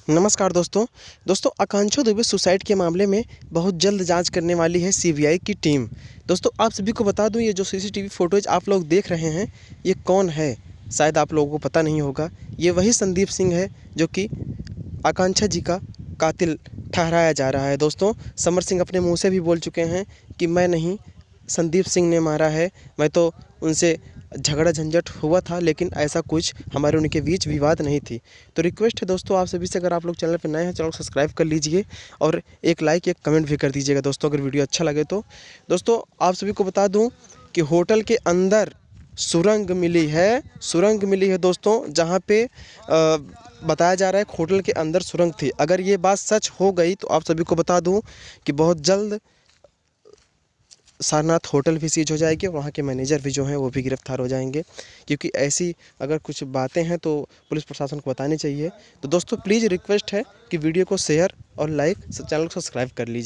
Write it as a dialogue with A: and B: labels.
A: नमस्कार दोस्तों आकांक्षा दुबे सुसाइड के मामले में बहुत जल्द जांच करने वाली है सीबीआई की टीम। दोस्तों आप सभी को बता दूं, ये जो सीसीटीवी फुटेज आप लोग देख रहे हैं ये कौन है, शायद आप लोगों को पता नहीं होगा। ये वही संदीप सिंह है जो कि आकांक्षा जी का कातिल ठहराया जा रहा है। दोस्तों समर सिंह अपने मुँह से भी बोल चुके हैं कि मैं नहीं, संदीप सिंह ने मारा है, मैं तो उनसे झगड़ा झंझट हुआ था लेकिन ऐसा कुछ हमारे उनके बीच विवाद नहीं थी। तो रिक्वेस्ट है दोस्तों आप सभी से, अगर आप लोग चैनल पर नए हैं चैनल को सब्सक्राइब कर लीजिए और एक लाइक एक कमेंट भी कर दीजिएगा दोस्तों, अगर वीडियो अच्छा लगे तो। दोस्तों आप सभी को बता दूं कि होटल के अंदर सुरंग मिली है दोस्तों, जहाँ पे बताया जा रहा है होटल के अंदर सुरंग थी। अगर ये बात सच हो गई तो आप सभी को बता दूं कि बहुत जल्द सारनाथ होटल भी सीज हो जाएगी और वहाँ के मैनेजर भी जो हैं वो भी गिरफ्तार हो जाएंगे, क्योंकि ऐसी अगर कुछ बातें हैं तो पुलिस प्रशासन को बतानी चाहिए। तो दोस्तों प्लीज़ रिक्वेस्ट है कि वीडियो को शेयर और लाइक, चैनल को सब्सक्राइब कर लीजिए।